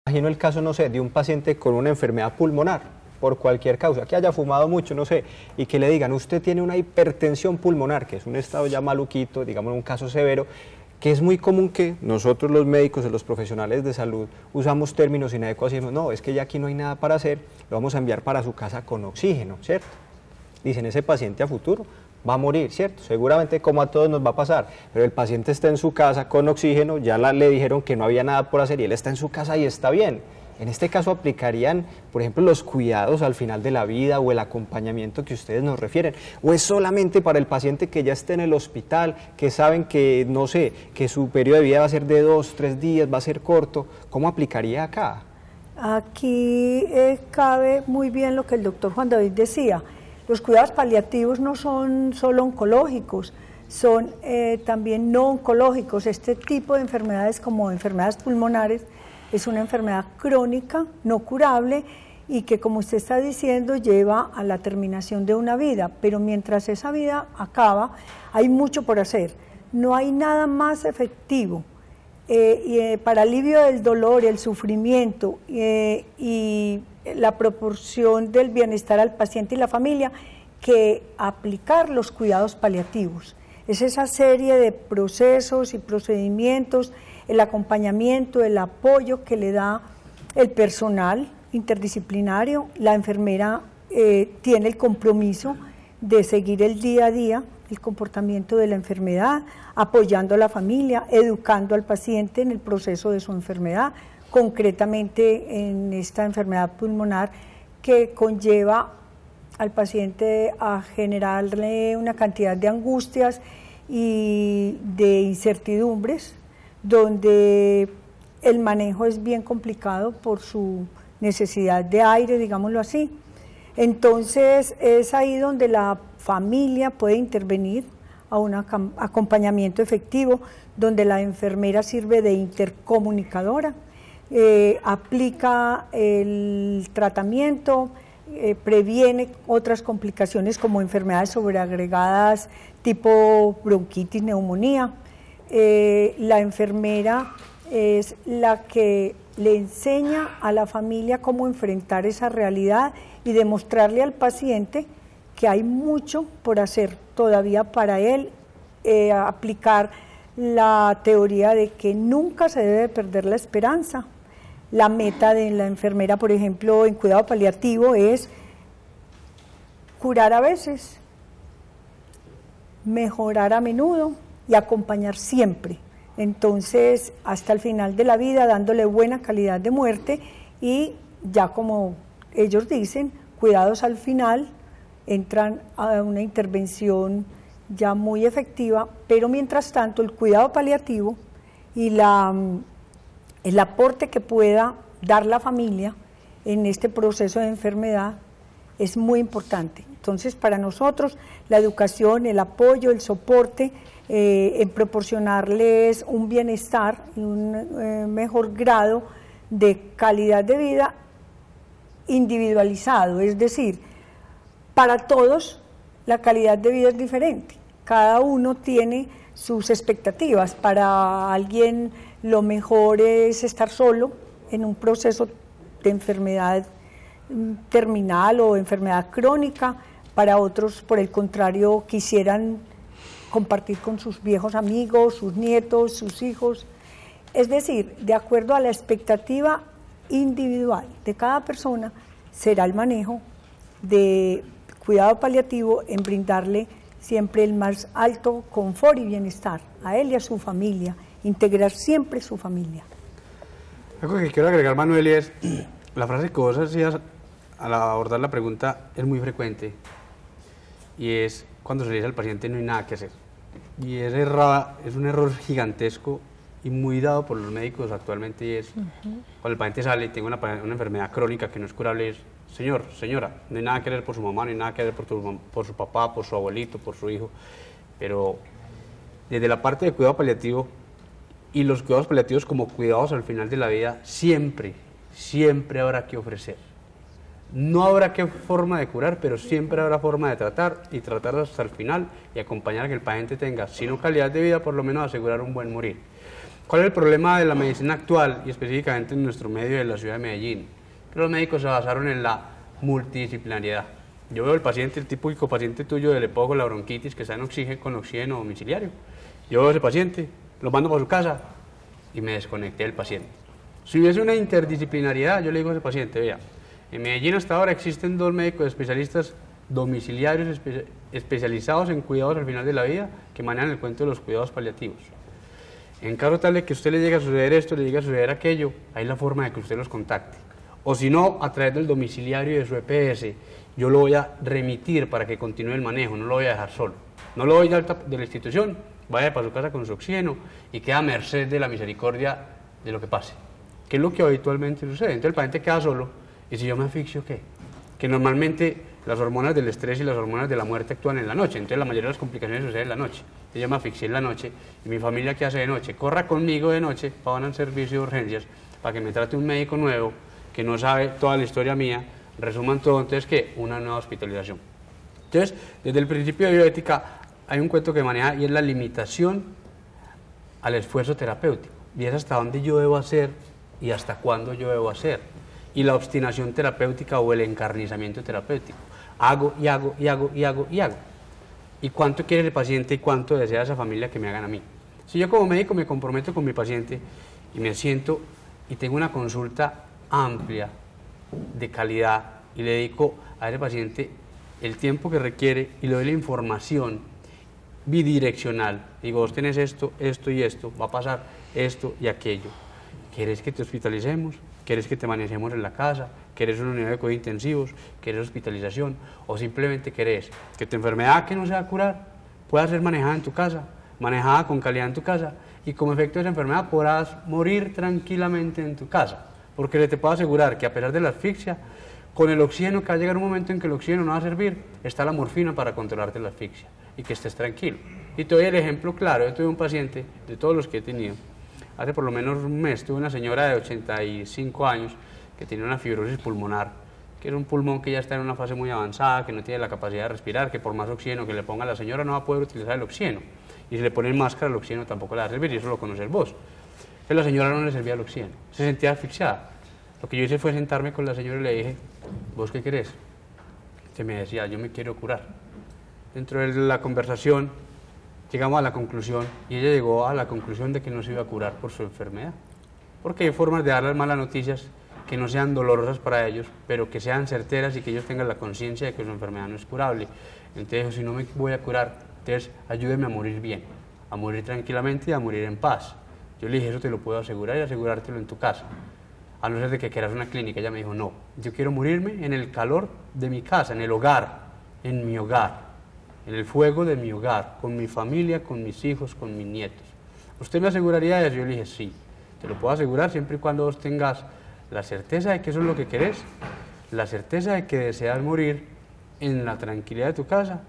Imagino el caso, no sé, de un paciente con una enfermedad pulmonar, por cualquier causa, que haya fumado mucho, no sé, y que le digan, usted tiene una hipertensión pulmonar, que es un estado ya maluquito, digamos un caso severo, que es muy común que nosotros los médicos y los profesionales de salud usamos términos inadecuados y decimos, no, es que ya aquí no hay nada para hacer, lo vamos a enviar para su casa con oxígeno, ¿cierto? Dicen, ese paciente a futuro va a morir, ¿cierto? Seguramente como a todos nos va a pasar, pero el paciente está en su casa con oxígeno, ya le dijeron que no había nada por hacer y él está en su casa y está bien. En este caso aplicarían, por ejemplo, los cuidados al final de la vida o el acompañamiento que ustedes nos refieren, o es solamente para el paciente que ya esté en el hospital, que saben que, no sé, que su periodo de vida va a ser de 2, 3 días, va a ser corto. ¿Cómo aplicaría acá? Aquí cabe muy bien lo que el doctor Juan David decía. Los cuidados paliativos no son solo oncológicos, son también no oncológicos. Este tipo de enfermedades, como enfermedades pulmonares, es una enfermedad crónica, no curable, y que, como usted está diciendo, lleva a la terminación de una vida, pero mientras esa vida acaba, hay mucho por hacer. No hay nada más efectivo para alivio del dolor, el sufrimiento y la proporción del bienestar al paciente y la familia que aplicar los cuidados paliativos. Es esa serie de procesos y procedimientos, el acompañamiento, el apoyo que le da el personal interdisciplinario. La enfermera tiene el compromiso de seguir el día a día, el comportamiento de la enfermedad, apoyando a la familia, educando al paciente en el proceso de su enfermedad, concretamente en esta enfermedad pulmonar que conlleva al paciente a generarle una cantidad de angustias y de incertidumbres, donde el manejo es bien complicado por su necesidad de aire, digámoslo así. Entonces es ahí donde la familia puede intervenir a un acompañamiento efectivo, donde la enfermera sirve de intercomunicadora, aplica el tratamiento, previene otras complicaciones como enfermedades sobreagregadas tipo bronquitis, neumonía. La enfermera es la que le enseña a la familia cómo enfrentar esa realidad y demostrarle al paciente que hay mucho por hacer todavía para él, aplicar la teoría de que nunca se debe perder la esperanza. La meta de la enfermera, por ejemplo, en cuidado paliativo es curar a veces, mejorar a menudo y acompañar siempre. Entonces, hasta el final de la vida, dándole buena calidad de muerte y ya como ellos dicen, cuidados al final, entran a una intervención ya muy efectiva, pero mientras tanto el cuidado paliativo y el aporte que pueda dar la familia en este proceso de enfermedad es muy importante. Entonces, para nosotros, la educación, el apoyo, el soporte, en proporcionarles un bienestar y un mejor grado de calidad de vida individualizado, es decir, para todos la calidad de vida es diferente, cada uno tiene sus expectativas. Para alguien lo mejor es estar solo en un proceso de enfermedad terminal o enfermedad crónica, para otros, por el contrario, quisieran compartir con sus viejos amigos, sus nietos, sus hijos. Es decir, de acuerdo a la expectativa individual de cada persona, será el manejo de cuidado paliativo en brindarle siempre el más alto confort y bienestar a él y a su familia, integrar siempre su familia. Algo que quiero agregar, Manuel, es la frase que vos hacías al abordar la pregunta es muy frecuente, y es cuando se le dice al paciente no hay nada que hacer. Y es un error gigantesco y muy dado por los médicos actualmente, y es cuando el paciente sale y tiene una enfermedad crónica que no es curable, es señor, señora, no hay nada que hacer por su mamá, no hay nada que hacer por su papá, por su abuelito, por su hijo. Pero desde la parte de cuidado paliativo y los cuidados paliativos como cuidados al final de la vida, siempre habrá que ofrecer. No habrá qué forma de curar, pero siempre habrá forma de tratar y tratar hasta el final y acompañar a que el paciente tenga, si no calidad de vida, por lo menos asegurar un buen morir. ¿Cuál es el problema de la medicina actual y específicamente en nuestro medio de la ciudad de Medellín? Que los médicos se basaron en la multidisciplinariedad. Yo veo el paciente, el típico paciente tuyo del EPOC o la bronquitis que está en oxígeno, con oxígeno domiciliario. Yo veo a ese paciente, lo mando para su casa y me desconecté del paciente. Si hubiese una interdisciplinariedad, yo le digo a ese paciente, vea, en Medellín hasta ahora existen 2 médicos especialistas domiciliarios especializados en cuidados al final de la vida que manejan el cuento de los cuidados paliativos. En caso tal de que a usted le llegue a suceder esto, le llegue a suceder aquello, hay la forma de que usted los contacte. O si no, a través del domiciliario y de su EPS, yo lo voy a remitir para que continúe el manejo, no lo voy a dejar solo. No lo doy de alta de la institución, vaya para su casa con su oxígeno y queda a merced de la misericordia de lo que pase. ¿Qué es lo que habitualmente sucede? Entonces el paciente queda solo y si yo me asfixio, ¿qué? Que normalmente las hormonas del estrés y las hormonas de la muerte actúan en la noche, entonces la mayoría de las complicaciones suceden en la noche. Entonces yo me asfixié en la noche y mi familia, ¿qué hace de noche? Corra conmigo de noche para un servicio de urgencias para que me trate un médico nuevo que no sabe toda la historia mía, resuman todo, entonces ¿qué? Una nueva hospitalización. Entonces, desde el principio de bioética hay un cuento que maneja y es la limitación al esfuerzo terapéutico, y es hasta dónde yo debo hacer y hasta cuándo yo debo hacer, y la obstinación terapéutica o el encarnizamiento terapéutico. Hago y hago y hago y hago y hago. ¿Y cuánto quiere el paciente y cuánto desea esa familia que me hagan a mí? Si yo como médico me comprometo con mi paciente y me siento y tengo una consulta amplia, de calidad, y le dedico a ese paciente el tiempo que requiere y le doy la información bidireccional, digo, vos tenés esto, esto y esto, va a pasar esto y aquello. ¿Quieres que te hospitalicemos? ¿Quieres que te manejemos en la casa? ¿Quieres una unidad de cuidados intensivos? ¿Quieres hospitalización? ¿O simplemente querés que tu enfermedad que no se va a curar pueda ser manejada en tu casa, manejada con calidad en tu casa, y como efecto de esa enfermedad podrás morir tranquilamente en tu casa? Porque te puedo asegurar que a pesar de la asfixia, con el oxígeno, que va a llegar un momento en que el oxígeno no va a servir, está la morfina para controlarte la asfixia y que estés tranquilo. Y te doy el ejemplo claro. Yo tuve un paciente, de todos los que he tenido, hace por lo menos un mes, tuve una señora de 85 años que tenía una fibrosis pulmonar, que es un pulmón que ya está en una fase muy avanzada, que no tiene la capacidad de respirar, que por más oxígeno que le ponga la señora no va a poder utilizar el oxígeno. Y si le ponen máscara, el oxígeno tampoco le va a servir, y eso lo conoces vos. Entonces la señora no le servía el oxígeno, se sentía asfixiada. Lo que yo hice fue sentarme con la señora y le dije, ¿vos qué querés? Que me decía, yo me quiero curar. Dentro de la conversación llegamos a la conclusión, y ella llegó a la conclusión de que no se iba a curar por su enfermedad. Porque hay formas de dar las malas noticias que no sean dolorosas para ellos, pero que sean certeras y que ellos tengan la conciencia de que su enfermedad no es curable. Entonces dijo, si no me voy a curar, entonces ayúdeme a morir bien, a morir tranquilamente y a morir en paz. Yo le dije, eso te lo puedo asegurar y asegurártelo en tu casa, a no ser de que quieras una clínica. Ella me dijo, no, yo quiero morirme en el calor de mi casa, en el hogar, en mi hogar, en el fuego de mi hogar, con mi familia, con mis hijos, con mis nietos. ¿Usted me aseguraría eso? Yo le dije, sí, te lo puedo asegurar siempre y cuando vos tengas la certeza de que eso es lo que querés, la certeza de que deseas morir en la tranquilidad de tu casa,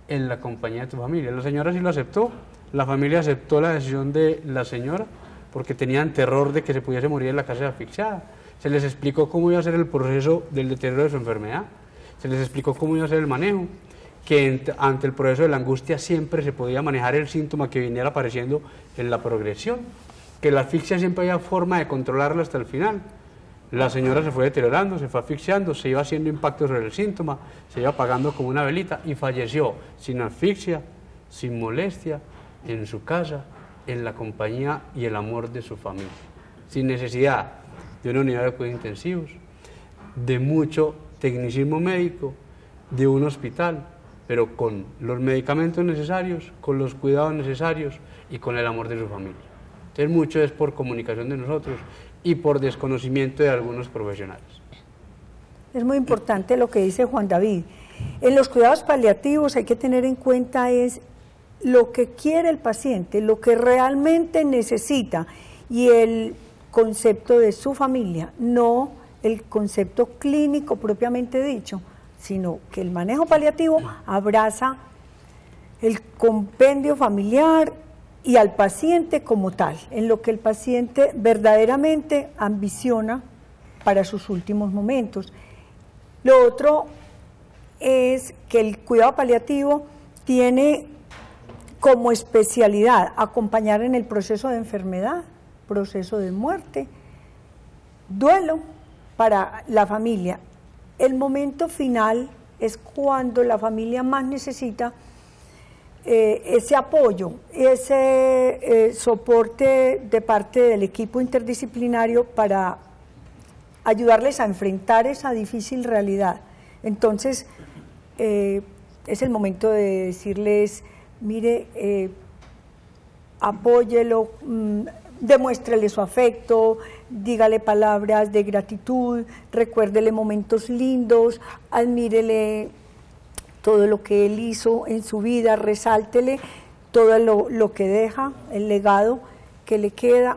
en la compañía de tu familia. La señora sí lo aceptó, la familia aceptó la decisión de la señora, porque tenían terror de que se pudiese morir en la casa asfixiada. Se les explicó cómo iba a ser el proceso del deterioro de su enfermedad, se les explicó cómo iba a ser el manejo, que ante el proceso de la angustia siempre se podía manejar el síntoma que viniera apareciendo en la progresión, que la asfixia siempre había forma de controlarla hasta el final. La señora se fue deteriorando, se fue asfixiando, se iba haciendo impacto sobre el síntoma, se iba apagando como una velita y falleció sin asfixia, sin molestia, en su casa, en la compañía y el amor de su familia, sin necesidad de una unidad de cuidados intensivos, de mucho tecnicismo médico, de un hospital, pero con los medicamentos necesarios, con los cuidados necesarios y con el amor de su familia. Entonces mucho es por comunicación de nosotros y por desconocimiento de algunos profesionales. Es muy importante lo que dice Juan David. En los cuidados paliativos hay que tener en cuenta es lo que quiere el paciente, lo que realmente necesita y el concepto de su familia, no el concepto clínico propiamente dicho, sino que el manejo paliativo abraza el compendio familiar y al paciente como tal, en lo que el paciente verdaderamente ambiciona para sus últimos momentos. Lo otro es que el cuidado paliativo tiene como especialidad acompañar en el proceso de enfermedad, proceso de muerte, duelo para la familia. El momento final es cuando la familia más necesita ese apoyo, ese soporte de parte del equipo interdisciplinario para ayudarles a enfrentar esa difícil realidad. Entonces, es el momento de decirles, mire, apóyelo, demuéstrele su afecto, dígale palabras de gratitud, recuérdele momentos lindos, admírele todo lo que él hizo en su vida, resáltele todo lo que deja, el legado que le queda,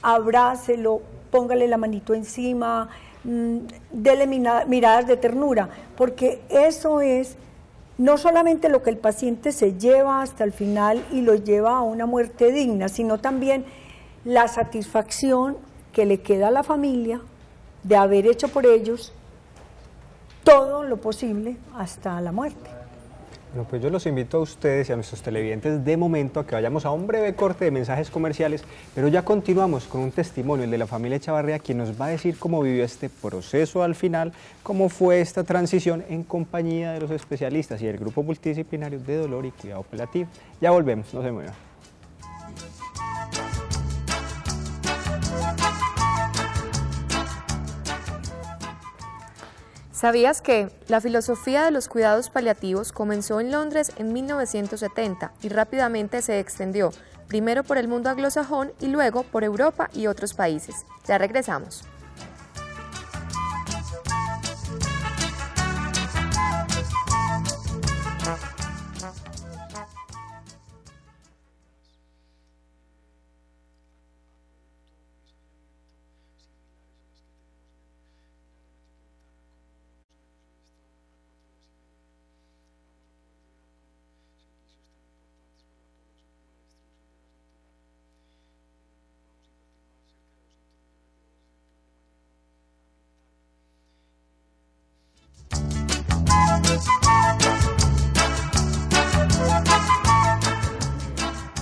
abrácelo, póngale la manito encima, dele miradas de ternura, porque eso es no solamente lo que el paciente se lleva hasta el final y lo lleva a una muerte digna, sino también la satisfacción que le queda a la familia de haber hecho por ellos todo lo posible hasta la muerte. Bueno, pues yo los invito a ustedes y a nuestros televidentes de momento a que vayamos a un breve corte de mensajes comerciales, pero ya continuamos con un testimonio, el de la familia Echavarría, quien nos va a decir cómo vivió este proceso al final, cómo fue esta transición en compañía de los especialistas y el grupo multidisciplinario de dolor y cuidado paliativo. Ya volvemos, no se muevan. ¿Sabías que la filosofía de los cuidados paliativos comenzó en Londres en 1970 y rápidamente se extendió, primero por el mundo anglosajón y luego por Europa y otros países? Ya regresamos.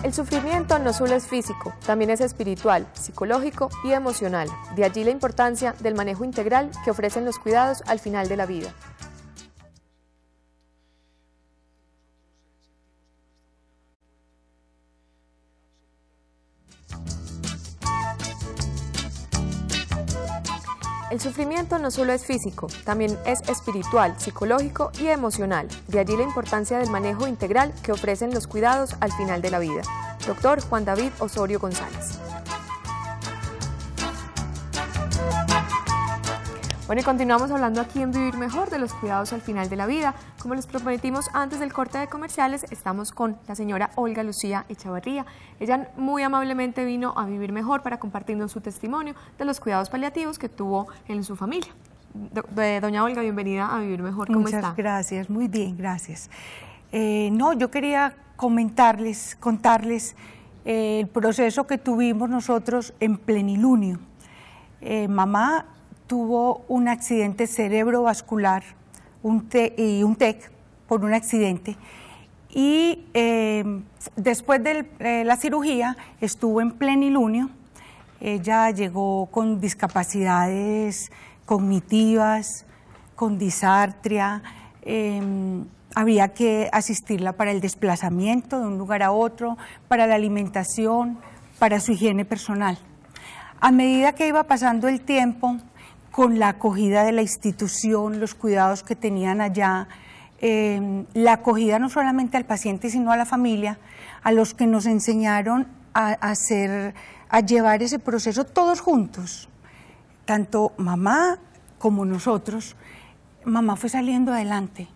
El sufrimiento no solo es físico, también es espiritual, psicológico y emocional. De allí la importancia del manejo integral que ofrecen los cuidados al final de la vida. El sufrimiento no solo es físico, también es espiritual, psicológico y emocional. De allí la importancia del manejo integral que ofrecen los cuidados al final de la vida. Doctor Juan David Osorio González. Bueno, y continuamos hablando aquí en Vivir Mejor de los cuidados al final de la vida. Como les prometimos antes del corte de comerciales, estamos con la señora Olga Lucía Echavarría. Ella muy amablemente vino a Vivir Mejor para compartirnos su testimonio de los cuidados paliativos que tuvo en su familia. Doña Olga, bienvenida a Vivir Mejor. ¿Cómo está? Muchas gracias, muy bien, gracias. Yo quería contarles el proceso que tuvimos nosotros en plenilunio. Mamá tuvo un accidente cerebrovascular y un TEC por un accidente, y después de la cirugía estuvo en plenilunio. Ella llegó con discapacidades cognitivas, con disartria, había que asistirla para el desplazamiento de un lugar a otro, para la alimentación, para su higiene personal. A medida que iba pasando el tiempo, con la acogida de la institución, los cuidados que tenían allá, la acogida no solamente al paciente sino a la familia, a los que nos enseñaron a llevar ese proceso todos juntos, tanto mamá como nosotros. Mamá fue saliendo adelante,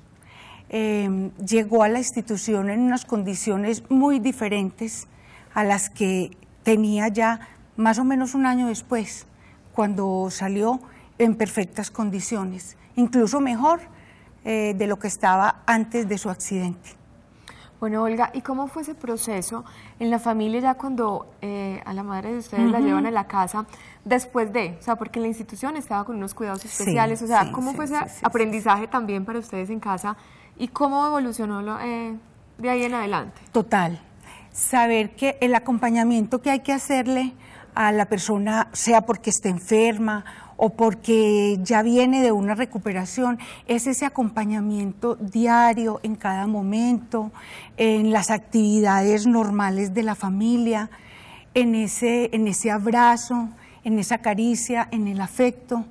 llegó a la institución en unas condiciones muy diferentes a las que tenía ya más o menos un año después, cuando salió en perfectas condiciones, incluso mejor de lo que estaba antes de su accidente. Bueno, Olga, ¿y cómo fue ese proceso en la familia ya cuando a la madre de ustedes la llevan a la casa después de, o sea, porque en la institución estaba con unos cuidados especiales, sí, o sea, sí, ¿cómo sí, fue ese sí, aprendizaje también para ustedes en casa y cómo evolucionó de ahí en adelante? Total. saber que el acompañamiento que hay que hacerle a la persona, sea porque esté enferma o porque ya viene de una recuperación, es ese acompañamiento diario en cada momento, en las actividades normales de la familia, en ese abrazo, en esa caricia, en el afecto.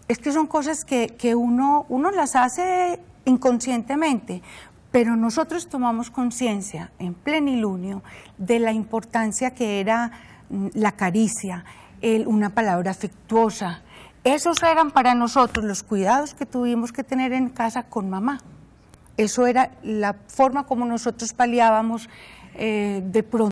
Es que son cosas que uno las hace inconscientemente, pero nosotros tomamos conciencia en plenilunio de la importancia que era la caricia, una palabra afectuosa. Esos eran para nosotros los cuidados que tuvimos que tener en casa con mamá. Eso era la forma como nosotros paliábamos de pronto